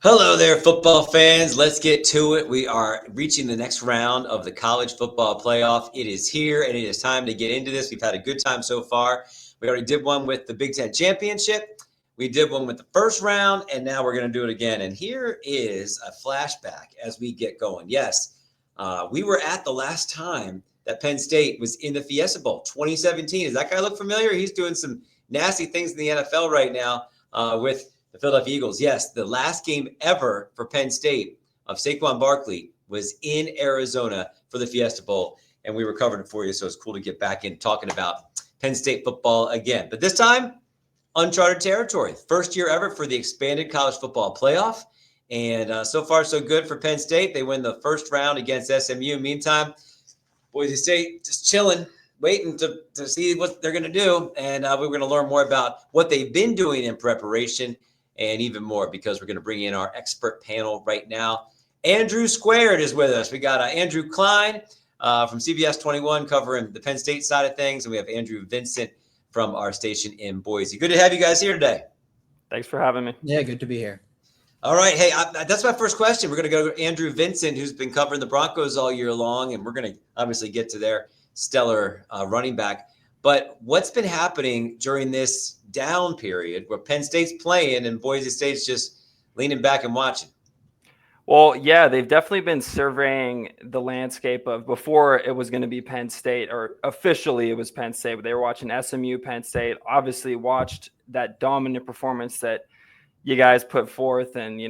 Hello there, football fans. Let's get to it. We are reaching the next round of the college football playoff. It is here, and it is time to get into this. We've had a good time so far. We already did one with the Big Ten Championship. We did one with the first round, and now we're going to do it again. And here is a flashback as we get going. Yes, we were at the last time that Penn State was in the Fiesta Bowl, 2017. Does that guy look familiar? He's doing some nasty things in the NFL right now with the Philadelphia Eagles. Yes, the last game ever for Penn State of Saquon Barkley was in Arizona for the Fiesta Bowl, and we recovered it for you, so it's cool to get back in talking about Penn State football again. But this time, uncharted territory. First year ever for the expanded college football playoff, and so far so good for Penn State. They win the first round against SMU. Meantime, Boise State just chilling, waiting to see what they're going to do, and we're going to learn more about what they've been doing in preparation and even more because we're going to bring in our expert panel right now. Andrew Squared is with us. We got Andrew Klein from CBS 21 covering the Penn State side of things, and we have Andrew Vincent from our station in Boise. Good to have you guys here today. Thanks for having me. Yeah, good to be here. All right. Hey, that's my first question. We're going to go to Andrew Vincent, who's been covering the Broncos all year long, and we're going to obviously get to their stellar running back. But what's been happening during this down period where Penn State's playing and Boise State's just leaning back and watching? Well, yeah, they've definitely been surveying the landscape of before it was going to be Penn State, or officially it was Penn State, but they were watching SMU, Penn State, obviously watched that dominant performance that you guys put forth and,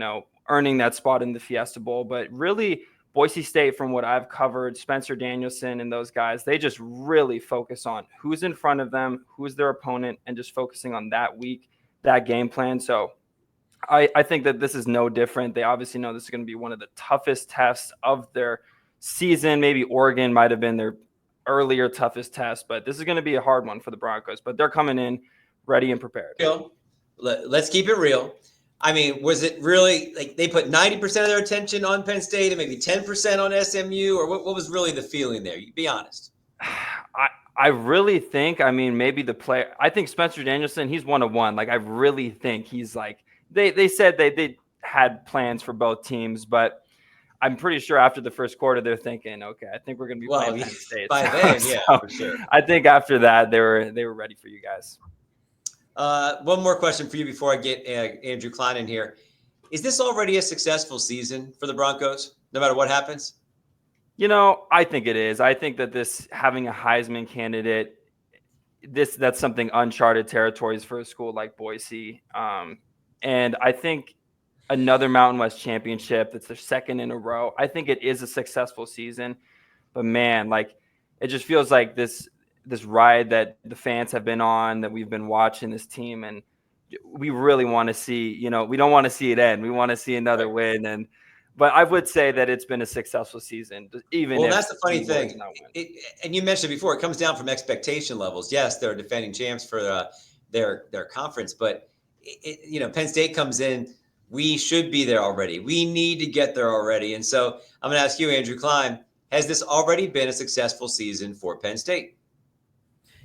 earning that spot in the Fiesta Bowl. But really, Boise State, from what I've covered, Spencer Danielson and those guys, they just really focus on who's in front of them, who's their opponent, and just focusing on that week, that game plan. So I think that this is no different. They obviously know this is going to be one of the toughest tests of their season. Maybe Oregon might have been their earlier toughest test, but this is going to be a hard one for the Broncos. But they're coming in ready and prepared. Let's keep it real. I mean, was it really like they put 90% of their attention on Penn State and maybe 10% on SMU, or what was really the feeling there? You be honest. I really think, maybe the player, I think Spencer Danielson, he's 1-1. Like, I really think he's like, they said they had plans for both teams, but I'm pretty sure after the first quarter, they're thinking, okay, I think we're going to be playing Penn State. By then, yeah, for sure. I think after that, they were ready for you guys. One more question for you before I get Andrew Klein in here. Is this already a successful season for the Broncos, no matter what happens? I think it is. I think that this having a Heisman candidate, that's something uncharted territories for a school like Boise. And I think another Mountain West championship, that's their second in a row. I think it is a successful season. But man, it just feels like this ride that the fans have been on, that we've been watching this team, and we really want to see, we don't want to see it end. We want to see another win. But I would say that it's been a successful season, even if that's the funny thing. And you mentioned before, it comes down from expectation levels. Yes, they're defending champs for their conference, but Penn State comes in, we should be there already. We need to get there already. And so I'm going to ask you, Andrew Klein, has this already been a successful season for Penn State?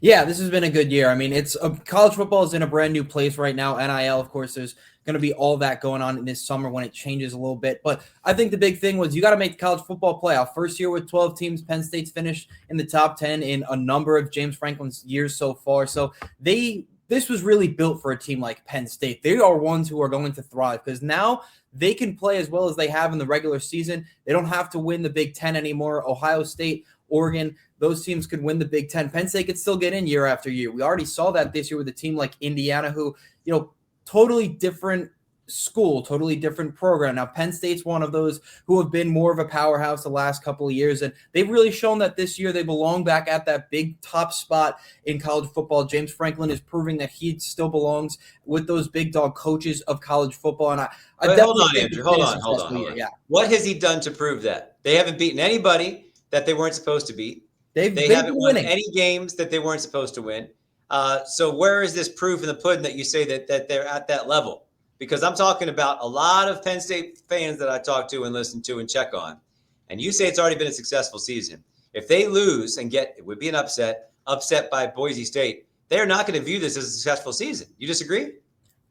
Yeah, this has been a good year. I mean, college football is in a brand new place right now. NIL, of course, there's going to be all that going on in this summer when it changes a little bit. But I think the big thing was you got to make the college football playoff. First year with 12 teams, Penn State's finished in the top 10 in a number of James Franklin's years so far. So this was really built for a team like Penn State. They are ones who are going to thrive because now they can play as well as they have in the regular season. They don't have to win the Big Ten anymore. Ohio State, Oregon, those teams could win the Big Ten. Penn State could still get in year after year. We already saw that this year with a team like Indiana, who, totally different school, totally different program. Now, Penn State's one of those who have been more of a powerhouse the last couple of years, and they've really shown that this year they belong back at that big top spot in college football. James Franklin is proving that he still belongs with those big dog coaches of college football. And hold on, Andrew. Hold on. Yeah. What has he done to prove that? They haven't beaten anybody that they weren't supposed to beat. They haven't won any games that they weren't supposed to win. So where is this proof in the pudding that you say that they're at that level? Because I'm talking about a lot of Penn State fans that I talk to and listen to and check on. And you say it's already been a successful season. If they lose and it would be an upset by Boise State, they're not going to view this as a successful season. You disagree?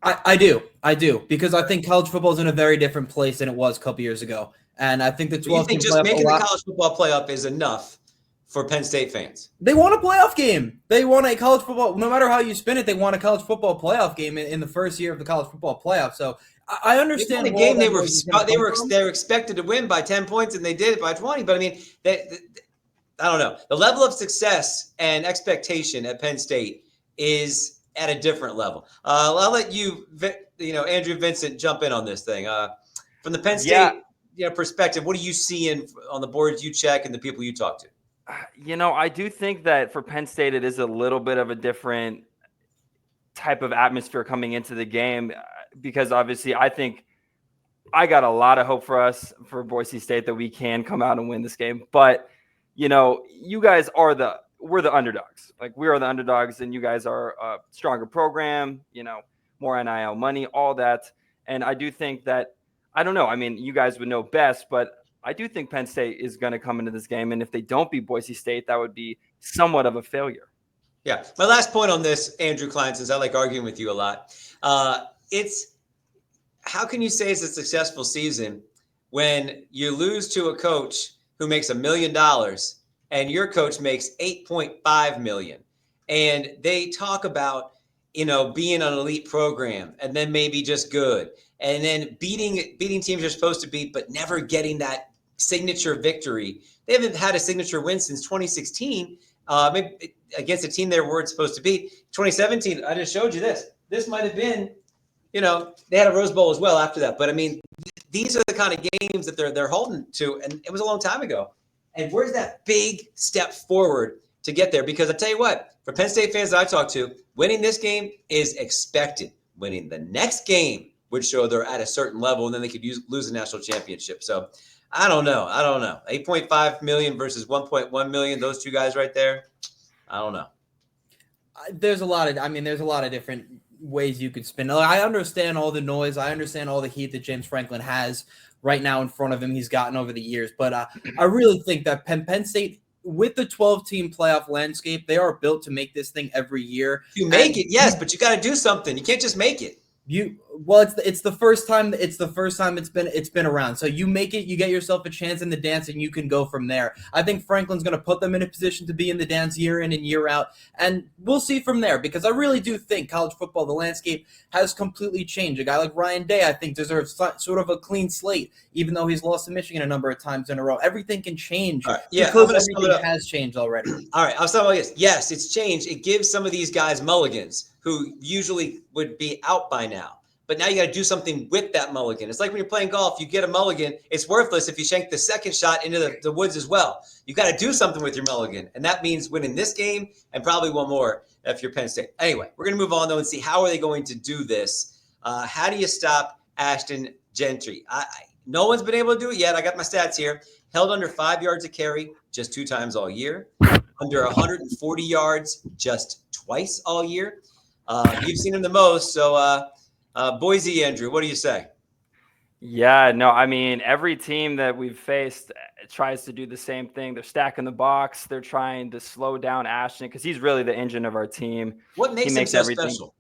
I do, because I think college football is in a very different place than it was a couple years ago. And I think the Do you 12 think team just playoff making the college football playoff is enough for Penn State fans? they want a playoff game. They want a college football, no matter how you spin it, they want a college football playoff game in the first year of the college football playoff. So I understand the game they were expected to win by 10 points, and they did it by 20. But I mean, I don't know. The level of success and expectation at Penn State is at a different level. I'll let you, Andrew Vincent, jump in on this thing. From the Penn State perspective, what are you seeing on the boards you check and the people you talk to? I do think that for Penn State, it is a little bit of a different type of atmosphere coming into the game, because obviously I think I got a lot of hope for us, for Boise State, that we can come out and win this game. But, you guys we're the underdogs. Like, we are the underdogs, and you guys are a stronger program, more NIL money, all that. And I do think that, I don't know. I mean, you guys would know best, but I do think Penn State is going to come into this game. And if they don't beat Boise State, that would be somewhat of a failure. Yeah. My last point on this, Andrew Klein, since I like arguing with you a lot, it's how can you say it's a successful season when you lose to a coach who makes $1 million and your coach makes $8.5 million? And they talk about, being an elite program and then maybe just good, and then beating teams you're supposed to beat, but never getting that signature victory. They haven't had a signature win since 2016, maybe against a team they weren't supposed to beat. 2017, I just showed you this. This might have been, they had a Rose Bowl as well after that. But I mean, these are the kind of games that they're holding to, and it was a long time ago. And where's that big step forward to get there? Because I tell you what, for Penn State fans that I talk to, winning this game is expected. Winning the next game would show they're at a certain level, and then they could lose the national championship. So I don't know. 8.5 million versus 1.1 million. Those two guys right there. I don't know. There's a lot of different ways you could spin. I understand all the noise. I understand all the heat that James Franklin has right now in front of him. He's gotten over the years, but I really think that Penn State, with the 12-team playoff landscape, they are built to make this thing every year. You make it, yes, but you got to do something. You can't just make it. It's the first time it's been around. So you make it, you get yourself a chance in the dance, and you can go from there. I think Franklin's going to put them in a position to be in the dance year in and year out, and we'll see from there, because I really do think college football, the landscape has completely changed. A guy like Ryan Day, I think, deserves sort of a clean slate, even though he's lost to Michigan a number of times in a row. Everything can change, because everything has changed already. All right, I'll start with this. Yes, it's changed. It gives some of these guys mulligans who usually would be out by now. But now you got to do something with that mulligan. It's like when you're playing golf, you get a mulligan. It's worthless if you shank the second shot into the woods as well. You got to do something with your mulligan. And that means winning this game and probably one more if you're Penn State. Anyway, we're going to move on, though, and see how are they going to do this. How do you stop Ashton Gentry? No one's been able to do it yet. I got my stats here. Held under 5 yards a carry just 2 times all year. Under 140 yards just twice all year. You've seen him the most, so Boise, Andrew, what do you say? Yeah, no, I mean, every team that we've faced tries to do the same thing. They're stacking the box. They're trying to slow down Ashton because he's really the engine of our team. What makes him so special?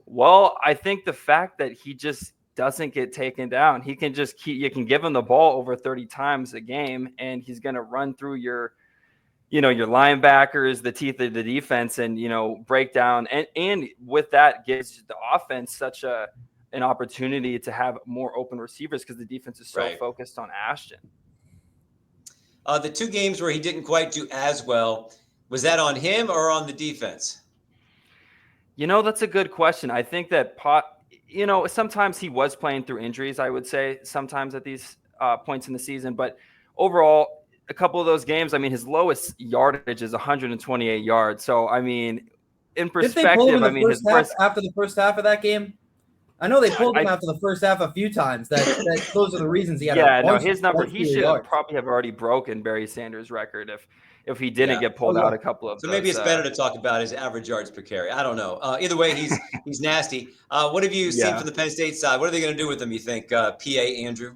Well, I think the fact that he just doesn't get taken down. He can just you can give him the ball over 30 times a game, and he's going to run through your linebackers, the teeth of the defense, and, break down. And with that gives the offense such an opportunity to have more open receivers because the defense is so focused on Ashton. The 2 games where he didn't quite do as well, was that on him or on the defense? That's a good question. I think that sometimes he was playing through injuries, I would say, sometimes at these points in the season. But overall, a couple of those games, I mean, his lowest yardage is 128 yards. So, I mean, in perspective, after the first half of that game, I know they pulled him after the first half a few times. That those are the reasons he had. His number, he should probably have already broken Barry Sanders' record if he didn't get pulled out a couple of. So maybe it's better to talk about his average yards per carry. I don't know. Either way, he's nasty. What have you seen from the Penn State side? What are they going to do with him? You think, PA Andrew?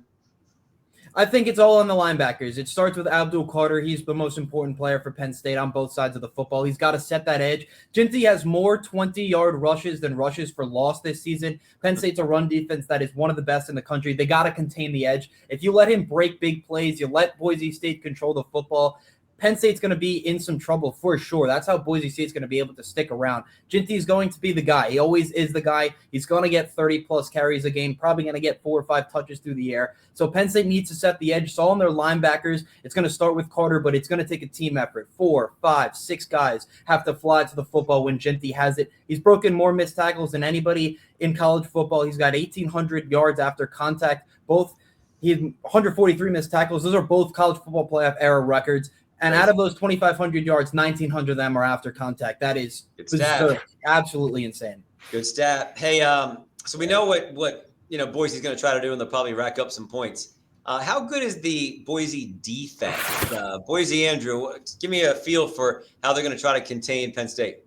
I think it's all on the linebackers. It starts with Abdul Carter. He's the most important player for Penn State on both sides of the football. He's got to set that edge. Ginty has more 20-yard rushes than rushes for loss this season. Penn State's a run defense that is one of the best in the country. They got to contain the edge. If you let him break big plays, you let Boise State control the football, Penn State's going to be in some trouble for sure. That's how Boise State's going to be able to stick around. Ginty is going to be the guy. He always is the guy. He's going to get 30-plus carries a game, probably going to get 4 or 5 touches through the air. So Penn State needs to set the edge. It's all on their linebackers. It's going to start with Carter, but it's going to take a team effort. 4, 5, 6 guys have to fly to the football when Ginty has it. He's broken more missed tackles than anybody in college football. He's got 1,800 yards after contact. He had 143 missed tackles. Those are both college football playoff era records. And out of those 2,500 yards, 1,900 of them are after contact. That is absolutely insane. Good stat. Hey, so we know what Boise's going to try to do, and they'll probably rack up some points. How good is the Boise defense? Boise, Andrew, give me a feel for how they're going to try to contain Penn State.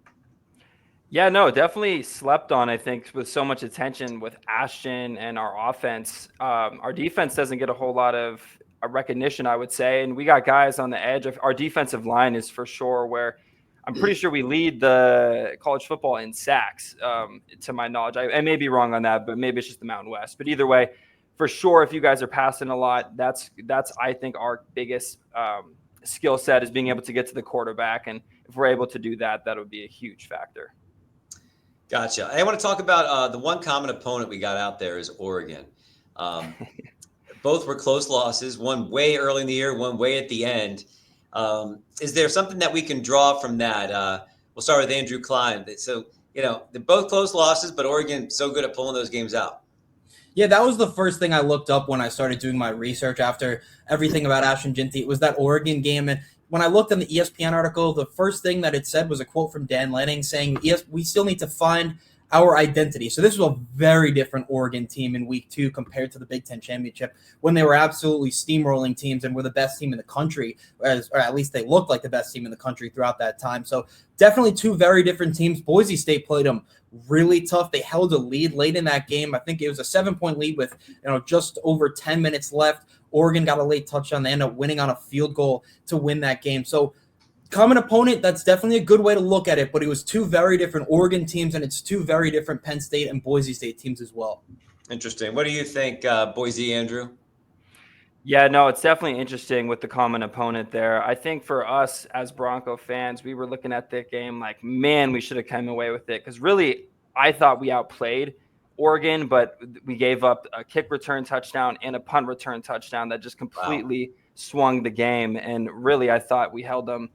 Yeah, no, definitely slept on, I think, with so much attention with Ashton and our offense. Our defense doesn't get a whole lot of recognition, I would say. And we got guys on the edge. Our defensive line is for sure where I'm pretty sure we lead the college football in sacks, to my knowledge. I may be wrong on that, but maybe it's just the Mountain West. But either way, for sure, if you guys are passing a lot, that's I think, our biggest skill set is being able to get to the quarterback. And if we're able to do that, that would be a huge factor. Gotcha. I want to talk about the one common opponent we got out there is Oregon. Both were close losses, one way early in the year, one way at the end. Is there something that we can draw from that? We'll start with Andrew Klein. So, they're both close losses, but Oregon so good at pulling those games out. Yeah, that was the first thing I looked up when I started doing my research after everything about Ashton Ginty. It was that Oregon game. And when I looked in the ESPN article, the first thing that it said was a quote from Dan Lanning saying, "Yes, we still need to find our identity." So this was a very different Oregon team in week 2 compared to the Big Ten championship when they were absolutely steamrolling teams and were the best team in the country, or at least they looked like the best team in the country throughout that time. So definitely 2 very different teams. Boise State played them really tough. They held a lead late in that game. I think it was a 7-point lead with just over 10 minutes left. Oregon got a late touchdown. They ended up winning on a field goal to win that game. So common opponent, that's definitely a good way to look at it, but it was 2 very different Oregon teams, and it's 2 very different Penn State and Boise State teams as well. Interesting. What do you think, Boise, Andrew? Yeah, no, it's definitely interesting with the common opponent there. I think for us as Bronco fans, we were looking at that game like, man, we should have come away with it, because really I thought we outplayed Oregon, but we gave up a kick return touchdown and a punt return touchdown that just completely swung the game. And really, I thought we held them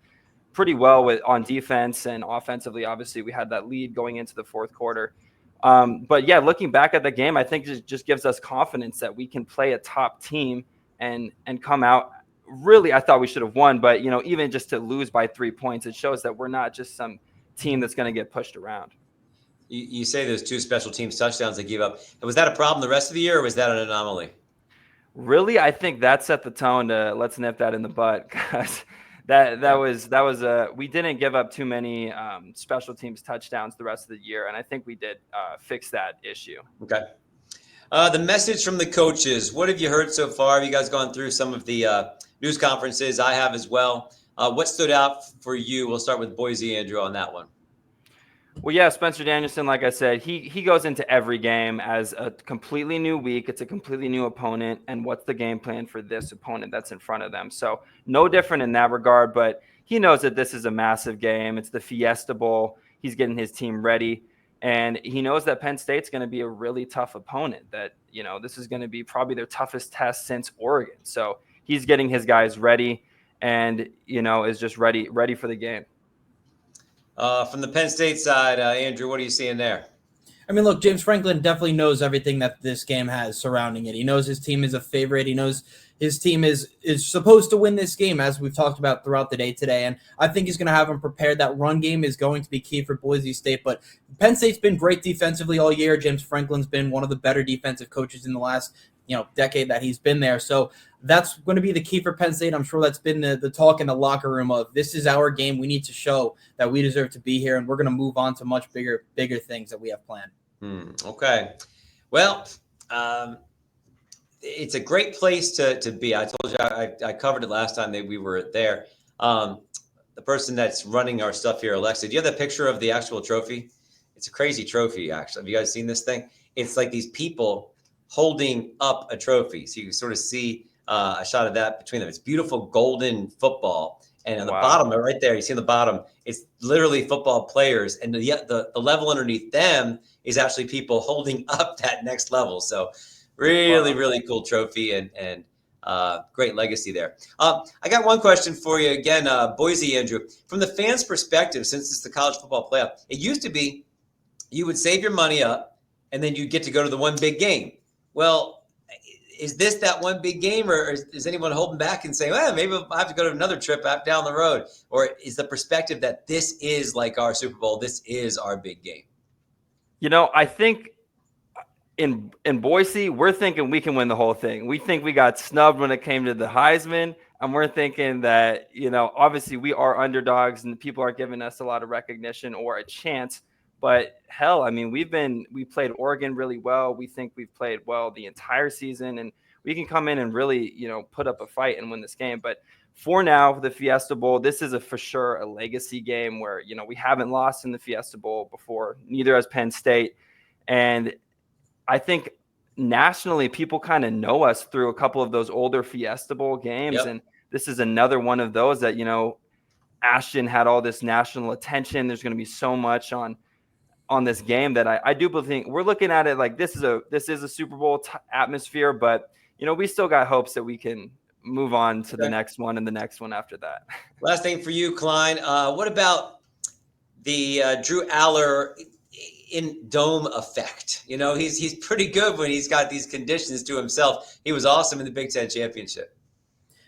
pretty well on defense, and offensively, obviously, we had that lead going into the fourth quarter. But yeah, looking back at the game, I think it just gives us confidence that we can play a top team and come out. Really, I thought we should have won, but even just to lose by 3 points, it shows that we're not just some team that's going to get pushed around. You say those 2 special teams touchdowns they gave up. Was that a problem the rest of the year, or was that an anomaly? Really, I think that set the tone to let's nip that in the butt, because that was we didn't give up too many special teams touchdowns the rest of the year, and I think we did fix that issue. Okay. The message from the coaches. What have you heard so far? Have you guys gone through some of the news conferences? I have as well. What stood out for you? We'll start with Boise, Andrew, on that one. Well, yeah, Spencer Danielson, like I said, he goes into every game as a completely new week. It's a completely new opponent, and what's the game plan for this opponent that's in front of them? So no different in that regard, but he knows that this is a massive game. It's the Fiesta Bowl. He's getting his team ready, and he knows that Penn State's going to be a really tough opponent, that, this is going to be probably their toughest test since Oregon. So he's getting his guys ready and, is just ready for the game. From the Penn State side, Andrew, what are you seeing there? I mean, look, James Franklin definitely knows everything that this game has surrounding it. He knows his team is a favorite. He knows his team is supposed to win this game, as we've talked about throughout the day today. And I think he's going to have them prepared. That run game is going to be key for Boise State. But Penn State's been great defensively all year. James Franklin's been one of the better defensive coaches in the last decade that he's been there. So that's going to be the key for Penn State. I'm sure that's been the talk in the locker room of, this is our game. We need to show that we deserve to be here, and we're going to move on to much bigger things that we have planned. Okay. Well, it's a great place to be. I told you I covered it last time that we were there. The person that's running our stuff here, Alexa, do you have that picture of the actual trophy? It's a crazy trophy, actually. Have you guys seen this thing? It's like these people holding up a trophy. So you can sort of see a shot of that between them. It's beautiful golden football. And on the bottom, right there, you see on the bottom, it's literally football players. And the level underneath them is actually people holding up that next level. So really cool trophy and great legacy there. I got one question for you again, Boise, Andrew. From the fans' perspective, since it's the college football playoff, it used to be you would save your money up and then you get to go to the one big game. Well, is this that one big game, or is anyone holding back and saying, well, maybe I have to go to another trip down the road? Or is the perspective that this is like our Super Bowl, this is our big game? I think in Boise, we're thinking we can win the whole thing. We think we got snubbed when it came to the Heisman, and we're thinking that, obviously we are underdogs and people are giving us a lot of recognition or a chance. But hell, I mean, we played Oregon really well. We think we've played well the entire season, and we can come in and really, put up a fight and win this game. But for now, the Fiesta Bowl, this is for sure a legacy game where, we haven't lost in the Fiesta Bowl before, neither has Penn State. And I think nationally, people kind of know us through a couple of those older Fiesta Bowl games. Yep. And this is another one of those that, Ashton had all this national attention. There's going to be so much on this game that I do think we're looking at it like this is a Super Bowl atmosphere, but we still got hopes that we can move on to the next one and the next one after that. Last thing for you, Klein. What about the Drew Aller in dome effect? He's pretty good when he's got these conditions to himself. He was awesome in the Big Ten championship.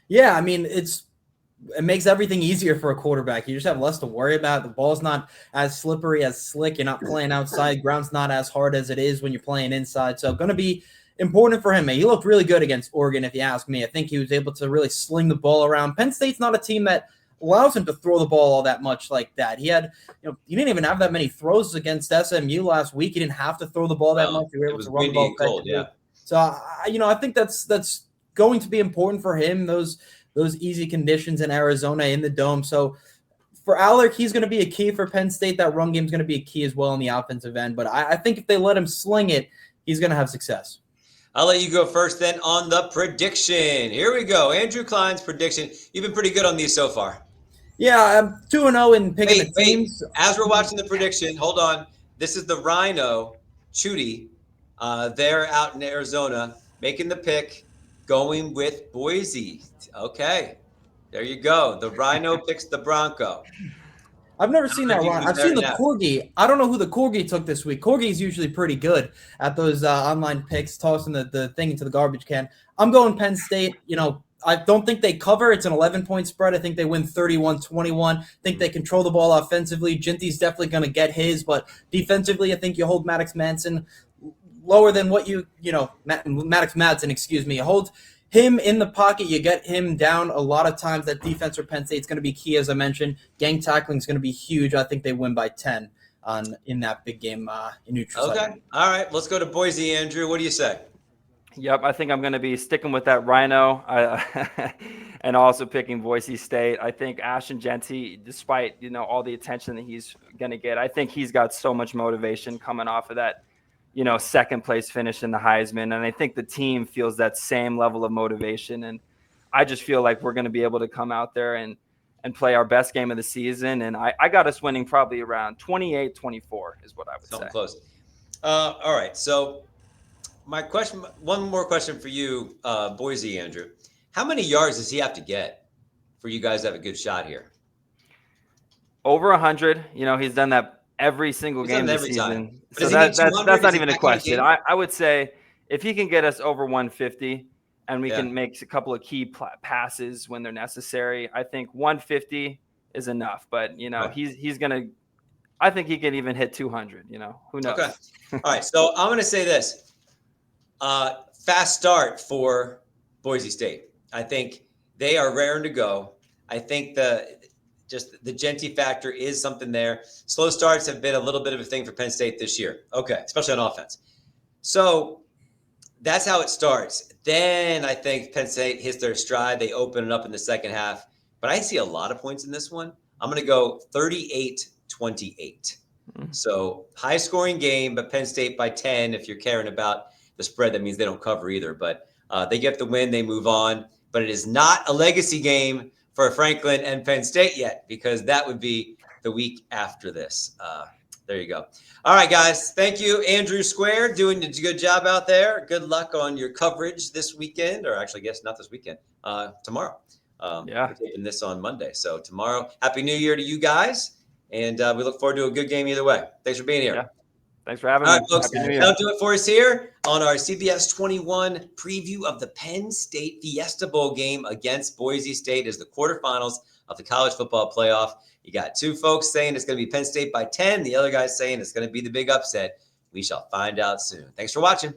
Yeah, I mean, it makes everything easier for a quarterback. You just have less to worry about. The ball's not as slippery, as slick. You're not playing outside. Ground's not as hard as it is when you're playing inside. So going to be important for him. He looked really good against Oregon, if you ask me. I think he was able to really sling the ball around. Penn State's not a team that allows him to throw the ball all that much like that. He didn't even have that many throws against SMU last week. He didn't have to throw the ball that much. He was able to run the ball cold, yeah. So, I think that's going to be important for him, those easy conditions in Arizona in the dome. So for Alec, he's going to be a key for Penn State. That run game is going to be a key as well on the offensive end. But I think if they let him sling it, he's going to have success. I'll let you go first then on the prediction. Here we go. Andrew Klein's prediction. You've been pretty good on these so far. Yeah, I'm 2-0 in picking the teams. As we're watching the prediction, hold on. This is the Rhino, Chudy. They're out in Arizona making the pick, going with Boise. Okay, there you go. The Rhino picks the Bronco. I've never seen that one. I've seen the Corgi. I don't know who the Corgi took this week. Corgi's usually pretty good at those online picks, tossing the thing into the garbage can. I'm going Penn State. I don't think they cover. It's an 11-point spread. I think they win 31-21. I think they control the ball offensively. Ginty's definitely going to get his, but defensively, I think you hold Maddox Madsen lower than what Maddox Madsen, excuse me. You hold him in the pocket, you get him down a lot of times. That defense for Penn State is going to be key, as I mentioned. Gang tackling is going to be huge. I think they win by 10 in that big game in neutral site. Okay. All right. Let's go to Boise, Andrew. What do you say? Yep, I think I'm going to be sticking with that Rhino and also picking Boise State. I think Ashton Jeanty, despite all the attention that he's going to get, I think he's got so much motivation coming off of that second place finish in the Heisman. And I think the team feels that same level of motivation. And I just feel like we're going to be able to come out there and play our best game of the season. And I got us winning probably around 28-24 is what I would say. Close. All right. So one more question for you, Boise, Andrew. How many yards does he have to get for you guys to have a good shot here? Over 100. He's done that every single game this season. So that's not even a question. I would say if he can get us over 150 and we can make a couple of key passes when they're necessary, I think 150 is enough. But, he's going to – I think he can even hit 200, who knows? Okay. All right, so I'm going to say this. Fast start for Boise State. I think they are raring to go. I think the Jeanty factor is something there. Slow starts have been a little bit of a thing for Penn State this year. Okay, especially on offense. So that's how it starts. Then I think Penn State hits their stride. They open it up in the second half. But I see a lot of points in this one. I'm going to go 38-28. So high-scoring game, but Penn State by 10. If you're caring about the spread, that means they don't cover either. But they get the win. They move on. But it is not a legacy game for Franklin and Penn State yet, because that would be the week after this. There you go. All right, guys. Thank you, Andrew Square, doing a good job out there. Good luck on your coverage this weekend, or actually, I guess not this weekend, tomorrow. We're taking this on Monday. So tomorrow, Happy New Year to you guys. And we look forward to a good game either way. Thanks for being here. Yeah. Thanks for having me. All right, folks. Happy New Year. That'll do it for us here on our CBS 21 preview of the Penn State Fiesta Bowl game against Boise State as the quarterfinals of the college football playoff. You got two folks saying it's going to be Penn State by 10. The other guy's saying it's going to be the big upset. We shall find out soon. Thanks for watching.